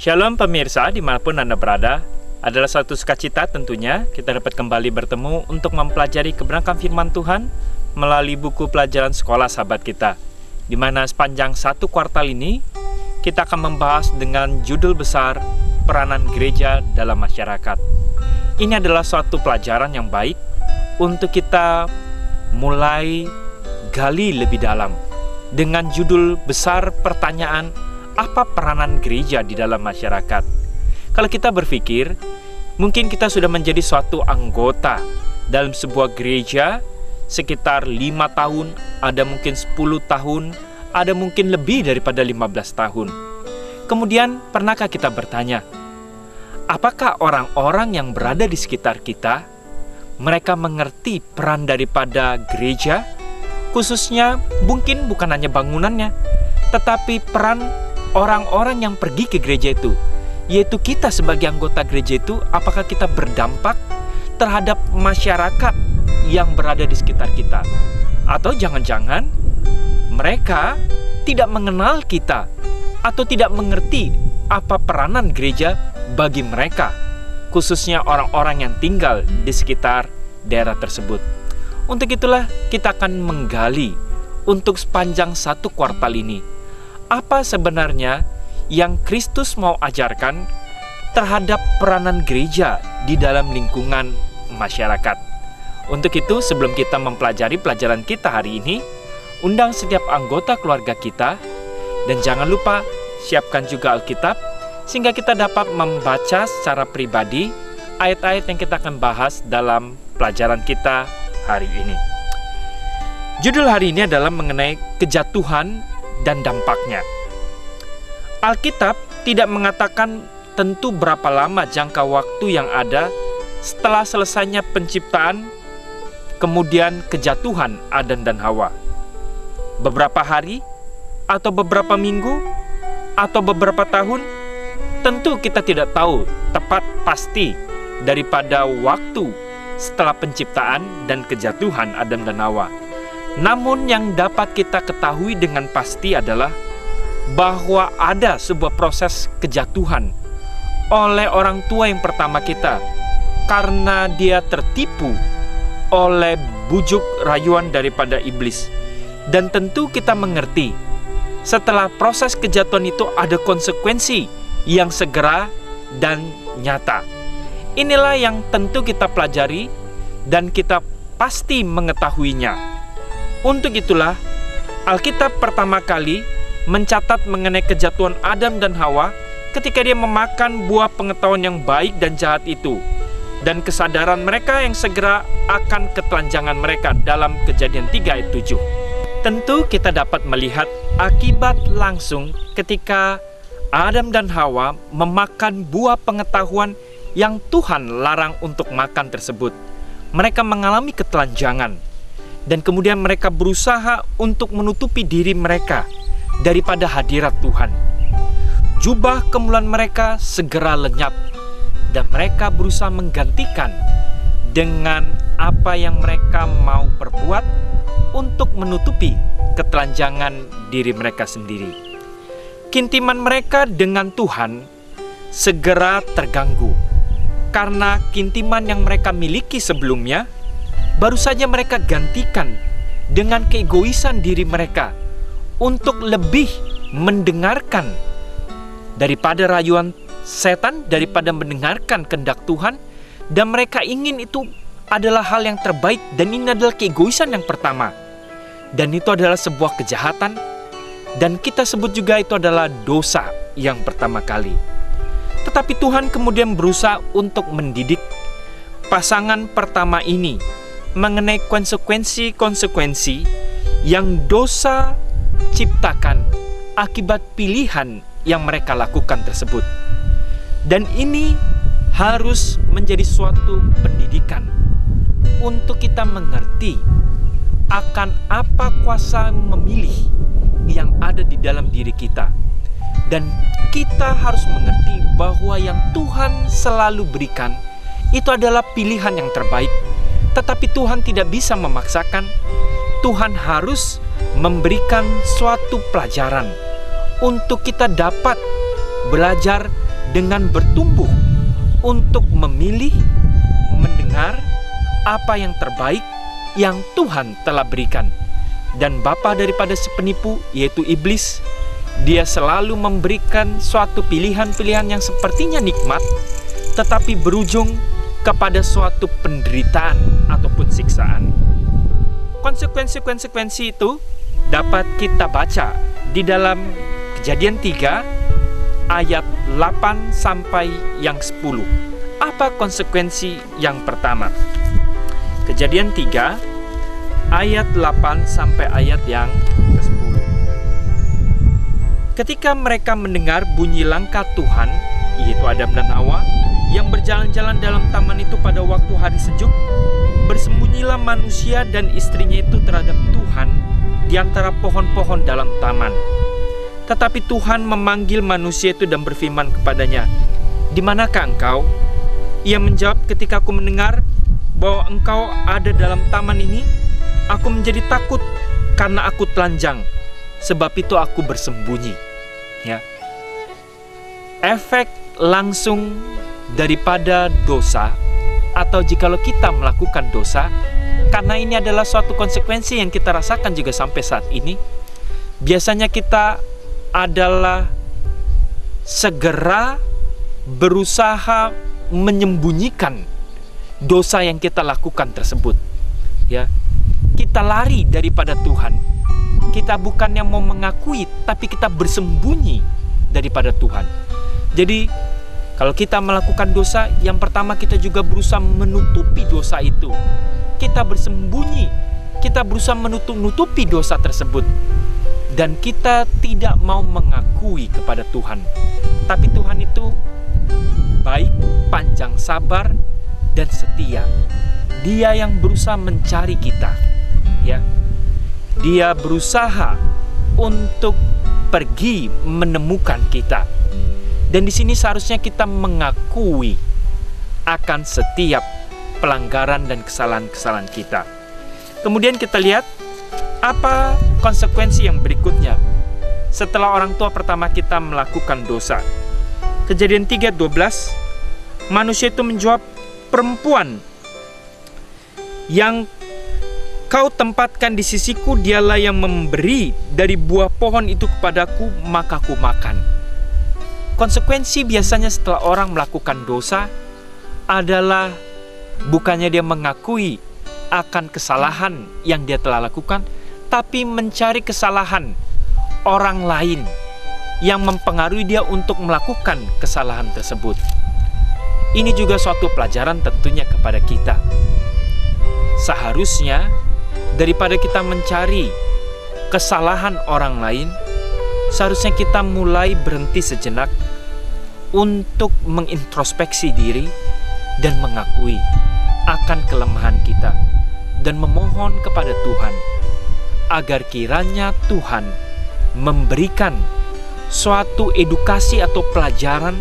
Shalom pemirsa, dimanapun Anda berada. Adalah suatu sukacita tentunya kita dapat kembali bertemu untuk mempelajari kebenaran firman Tuhan melalui buku pelajaran sekolah sahabat kita, di mana sepanjang satu kuartal ini kita akan membahas dengan judul besar peranan gereja dalam masyarakat. Ini adalah suatu pelajaran yang baik untuk kita mulai gali lebih dalam dengan judul besar pertanyaan, apa peranan gereja di dalam masyarakat? Kalau kita berpikir, mungkin kita sudah menjadi suatu anggota dalam sebuah gereja sekitar 5 tahun, ada mungkin 10 tahun, ada mungkin lebih daripada 15 tahun. Kemudian, pernahkah kita bertanya, apakah orang-orang yang berada di sekitar kita, mereka mengerti peran daripada gereja? Khususnya, mungkin bukan hanya bangunannya, tetapi peran orang-orang yang pergi ke gereja itu, yaitu kita sebagai anggota gereja itu, apakah kita berdampak terhadap masyarakat yang berada di sekitar kita? Atau jangan-jangan mereka tidak mengenal kita atau tidak mengerti apa peranan gereja bagi mereka, khususnya orang-orang yang tinggal di sekitar daerah tersebut. Untuk itulah kita akan menggali untuk sepanjang satu kuartal ini, apa sebenarnya yang Kristus mau ajarkan terhadap peranan gereja di dalam lingkungan masyarakat. Untuk itu, sebelum kita mempelajari pelajaran kita hari ini, undang setiap anggota keluarga kita, dan jangan lupa siapkan juga Alkitab, sehingga kita dapat membaca secara pribadi ayat-ayat yang kita akan bahas dalam pelajaran kita hari ini. Judul hari ini adalah mengenai kejatuhan dan dampaknya. Alkitab tidak mengatakan tentu berapa lama jangka waktu yang ada setelah selesainya penciptaan, kemudian kejatuhan Adam dan Hawa. Beberapa hari, atau beberapa minggu, atau beberapa tahun, tentu kita tidak tahu tepat pasti daripada waktu setelah penciptaan dan kejatuhan Adam dan Hawa. Namun yang dapat kita ketahui dengan pasti adalah bahwa ada sebuah proses kejatuhan oleh orang tua yang pertama kita, karena dia tertipu oleh bujuk rayuan daripada iblis. Dan tentu kita mengerti, setelah proses kejatuhan itu ada konsekuensi yang segera dan nyata. Inilah yang tentu kita pelajari dan kita pasti mengetahuinya. Untuk itulah Alkitab pertama kali mencatat mengenai kejatuhan Adam dan Hawa ketika dia memakan buah pengetahuan yang baik dan jahat itu, dan kesadaran mereka yang segera akan ketelanjangan mereka dalam Kejadian 3 ayat 7. Tentu kita dapat melihat akibat langsung ketika Adam dan Hawa memakan buah pengetahuan yang Tuhan larang untuk makan tersebut. Mereka mengalami ketelanjangan, dan kemudian mereka berusaha untuk menutupi diri mereka daripada hadirat Tuhan. Jubah kemuliaan mereka segera lenyap, dan mereka berusaha menggantikan dengan apa yang mereka mau perbuat untuk menutupi ketelanjangan diri mereka sendiri. Keintiman mereka dengan Tuhan segera terganggu, karena keintiman yang mereka miliki sebelumnya baru saja mereka gantikan dengan keegoisan diri mereka untuk lebih mendengarkan daripada rayuan setan, daripada mendengarkan kehendak Tuhan, dan mereka ingin itu adalah hal yang terbaik, dan ini adalah keegoisan yang pertama, dan itu adalah sebuah kejahatan, dan kita sebut juga itu adalah dosa yang pertama kali. Tetapi Tuhan kemudian berusaha untuk mendidik pasangan pertama ini mengenai konsekuensi-konsekuensi yang dosa ciptakan akibat pilihan yang mereka lakukan tersebut. Dan ini harus menjadi suatu pendidikan untuk kita mengerti akan apa kuasa memilih yang ada di dalam diri kita. Dan kita harus mengerti bahwa yang Tuhan selalu berikan itu adalah pilihan yang terbaik. Tetapi Tuhan tidak bisa memaksakan. Tuhan harus memberikan suatu pelajaran untuk kita dapat belajar dengan bertumbuh untuk memilih, mendengar apa yang terbaik yang Tuhan telah berikan. Dan bapa daripada si penipu, yaitu iblis, dia selalu memberikan suatu pilihan-pilihan yang sepertinya nikmat, tetapi berujung kepada suatu penderitaan ataupun siksaan. Konsekuensi itu dapat kita baca di dalam Kejadian 3 ayat 8 sampai yang 10. Apa konsekuensi yang pertama? Kejadian 3 ayat 8 sampai ayat yang ke-10. Ketika mereka mendengar bunyi langkah Tuhan, yaitu Adam dan Hawa, yang berjalan-jalan dalam taman itu pada waktu hari sejuk, bersembunyilah manusia dan istrinya itu terhadap Tuhan di antara pohon-pohon dalam taman. Tetapi Tuhan memanggil manusia itu dan berfirman kepadanya, "Di manakah engkau?" Ia menjawab, "Ketika aku mendengar bahwa engkau ada dalam taman ini, aku menjadi takut karena aku telanjang, sebab itu aku bersembunyi." Ya. Efek langsung daripada dosa, atau jikalau kita melakukan dosa, karena ini adalah suatu konsekuensi yang kita rasakan juga sampai saat ini, biasanya kita adalah segera berusaha menyembunyikan dosa yang kita lakukan tersebut. Ya, kita lari daripada Tuhan. Kita bukan yang mau mengakui, tapi kita bersembunyi daripada Tuhan. Jadi, kalau kita melakukan dosa, yang pertama kita juga berusaha menutupi dosa itu. Kita bersembunyi, kita berusaha menutupi dosa tersebut. Dan kita tidak mau mengakui kepada Tuhan. Tapi Tuhan itu baik, panjang sabar, dan setia. Dia yang berusaha mencari kita. Ya, Dia berusaha untuk pergi menemukan kita. Dan di sini seharusnya kita mengakui akan setiap pelanggaran dan kesalahan-kesalahan kita. Kemudian kita lihat apa konsekuensi yang berikutnya setelah orang tua pertama kita melakukan dosa. Kejadian 3:12, manusia itu menjawab, "Perempuan yang kau tempatkan di sisiku, dialah yang memberi dari buah pohon itu kepadaku, maka ku makan." Konsekuensi biasanya setelah orang melakukan dosa adalah bukannya dia mengakui akan kesalahan yang dia telah lakukan, tapi mencari kesalahan orang lain yang mempengaruhi dia untuk melakukan kesalahan tersebut. Ini juga suatu pelajaran tentunya kepada kita. Seharusnya daripada kita mencari kesalahan orang lain, seharusnya kita mulai berhenti sejenak untuk mengintrospeksi diri dan mengakui akan kelemahan kita dan memohon kepada Tuhan agar kiranya Tuhan memberikan suatu edukasi atau pelajaran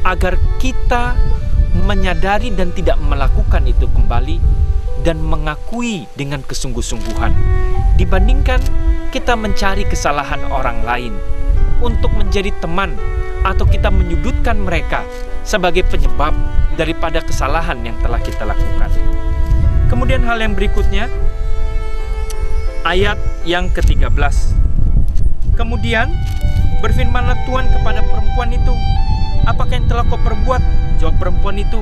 agar kita menyadari dan tidak melakukan itu kembali dan mengakui dengan kesungguh-sungguhan, dibandingkan kita mencari kesalahan orang lain untuk menjadi teman atau kita menyudutkan mereka sebagai penyebab daripada kesalahan yang telah kita lakukan. Kemudian hal yang berikutnya, ayat yang ke-13. Kemudian berfirmanlah Tuhan kepada perempuan itu, "Apakah yang telah kau perbuat?" Jawab perempuan itu,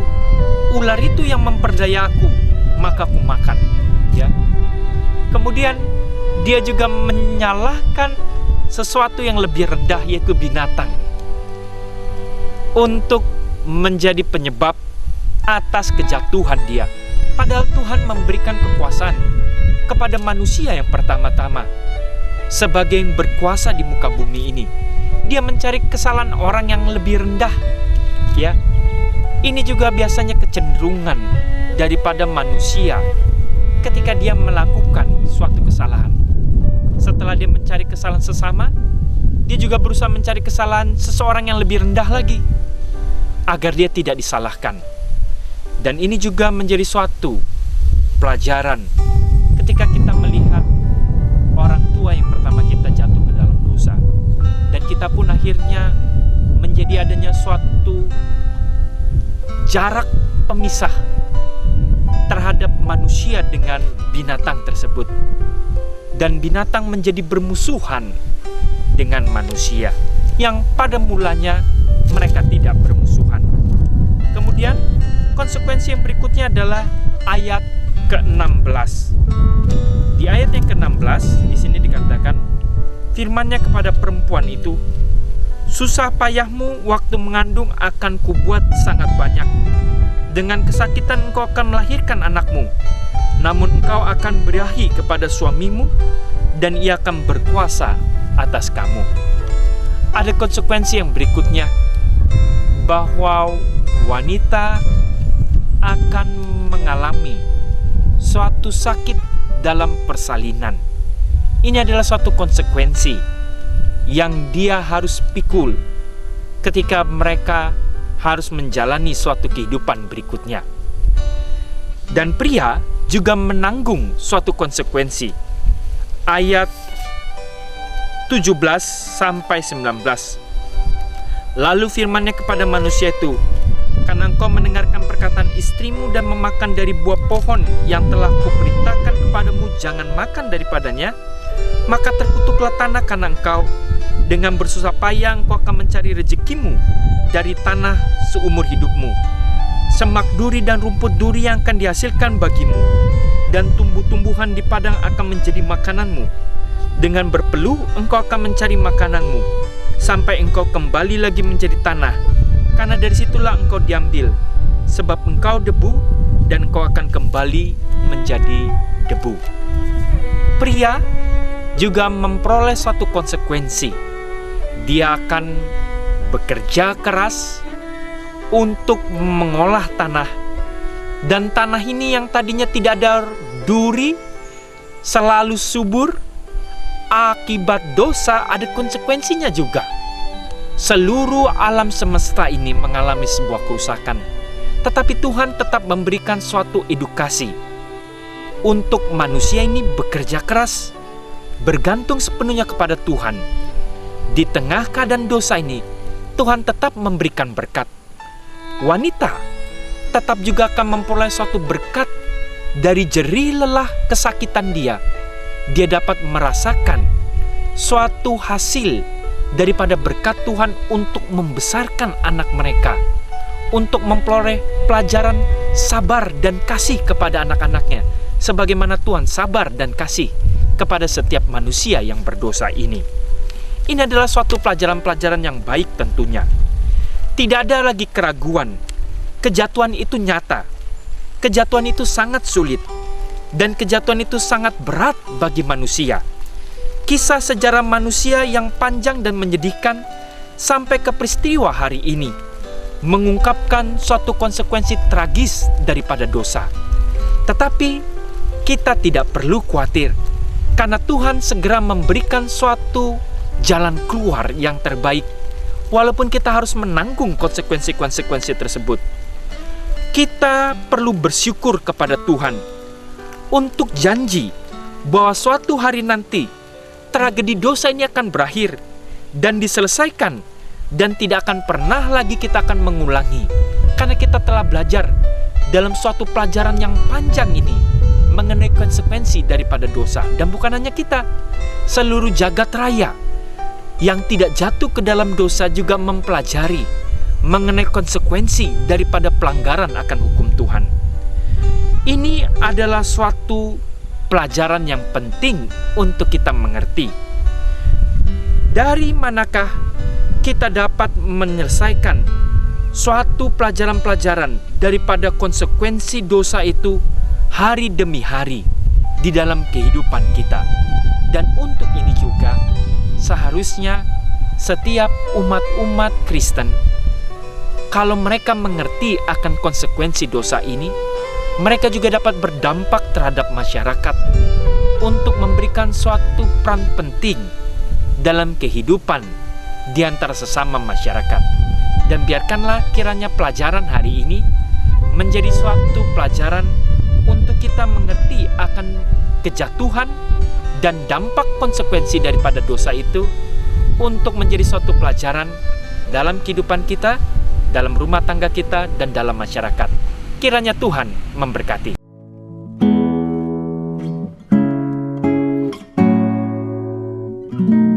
"Ular itu yang memperdaya aku, maka aku makan." Ya. Kemudian dia juga menyalahkan sesuatu yang lebih rendah, yaitu binatang, untuk menjadi penyebab atas kejatuhan dia. Padahal Tuhan memberikan kekuasaan kepada manusia yang pertama-tama sebagai yang berkuasa di muka bumi ini. Dia mencari kesalahan orang yang lebih rendah. Ya, ini juga biasanya kecenderungan daripada manusia ketika dia melakukan suatu kesalahan. Setelah dia mencari kesalahan sesama, dia juga berusaha mencari kesalahan seseorang yang lebih rendah lagi agar dia tidak disalahkan. Dan ini juga menjadi suatu pelajaran ketika kita melihat orang tua yang pertama kita jatuh ke dalam dosa, dan kita pun akhirnya menjadi terjadi adanya suatu jarak pemisah terhadap manusia dengan binatang tersebut. Dan binatang menjadi bermusuhan dengan manusia, yang pada mulanya mereka tidak bermusuhan. Kemudian konsekuensi yang berikutnya adalah ayat ke-16. Di ayat yang ke-16 di sini dikatakan, firman-Nya kepada perempuan itu, susah payahmu waktu mengandung akan kubuat sangat banyak. Dengan kesakitan engkau akan melahirkan anakmu, namun engkau akan berahi kepada suamimu, dan ia akan berkuasa atas kamu. Ada konsekuensi yang berikutnya, bahwa wanita akan mengalami suatu sakit dalam persalinan. Ini adalah suatu konsekuensi yang dia harus pikul ketika mereka harus menjalani suatu kehidupan berikutnya. Dan pria juga menanggung suatu konsekuensi. Ayat 17 sampai 19. Lalu firman-Nya kepada manusia itu, karena engkau mendengarkan perkataan istrimu dan memakan dari buah pohon yang telah kuperintahkan kepadamu jangan makan daripadanya, maka terkutuklah tanah karena engkau. Dengan bersusah payah engkau akan mencari rezekimu dari tanah seumur hidupmu. Semak duri dan rumput duri yang akan dihasilkan bagimu, dan tumbuh-tumbuhan di padang akan menjadi makananmu. Dengan berpeluh engkau akan mencari makananmu, sampai engkau kembali lagi menjadi tanah, karena dari situlah engkau diambil. Sebab engkau debu, dan engkau akan kembali menjadi debu. Pria juga memperoleh suatu konsekuensi. Dia akan bekerja keras untuk mengolah tanah. Dan tanah ini yang tadinya tidak ada duri, selalu subur. Akibat dosa ada konsekuensinya juga. Seluruh alam semesta ini mengalami sebuah kerusakan. Tetapi Tuhan tetap memberikan suatu edukasi untuk manusia ini bekerja keras, bergantung sepenuhnya kepada Tuhan. Di tengah keadaan dosa ini, Tuhan tetap memberikan berkat. Wanita tetap juga akan memperoleh suatu berkat dari jerih lelah kesakitan dia. Dia dapat merasakan suatu hasil daripada berkat Tuhan untuk membesarkan anak mereka, untuk memperoleh pelajaran sabar dan kasih kepada anak-anaknya, sebagaimana Tuhan sabar dan kasih kepada setiap manusia yang berdosa ini. Ini adalah suatu pelajaran-pelajaran yang baik tentunya. Tidak ada lagi keraguan. Kejatuhan itu nyata. Kejatuhan itu sangat sulit. Dan kejatuhan itu sangat berat bagi manusia. Kisah sejarah manusia yang panjang dan menyedihkan sampai ke peristiwa hari ini mengungkapkan suatu konsekuensi tragis daripada dosa. Tetapi kita tidak perlu khawatir, karena Tuhan segera memberikan suatu jalan keluar yang terbaik, walaupun kita harus menanggung konsekuensi-konsekuensi tersebut. Kita perlu bersyukur kepada Tuhan untuk janji bahwa suatu hari nanti tragedi dosa ini akan berakhir dan diselesaikan, dan tidak akan pernah lagi kita akan mengulangi, karena kita telah belajar dalam suatu pelajaran yang panjang ini mengenai konsekuensi daripada dosa. Dan bukan hanya kita, seluruh jagat raya yang tidak jatuh ke dalam dosa juga mempelajari mengenai konsekuensi daripada pelanggaran akan hukum Tuhan. Ini adalah suatu pelajaran yang penting untuk kita mengerti. Dari manakah kita dapat menyelesaikan suatu pelajaran-pelajaran daripada konsekuensi dosa itu hari demi hari di dalam kehidupan kita? Dan untuk ini juga seharusnya setiap umat-umat Kristen, kalau mereka mengerti akan konsekuensi dosa ini, mereka juga dapat berdampak terhadap masyarakat untuk memberikan suatu peran penting dalam kehidupan di antara sesama masyarakat. Dan biarkanlah kiranya pelajaran hari ini menjadi suatu pelajaran untuk kita mengerti akan kejatuhan dan dampak konsekuensi daripada dosa itu, untuk menjadi suatu pelajaran dalam kehidupan kita, dalam rumah tangga kita, dan dalam masyarakat. Kiranya Tuhan memberkati. Thank you.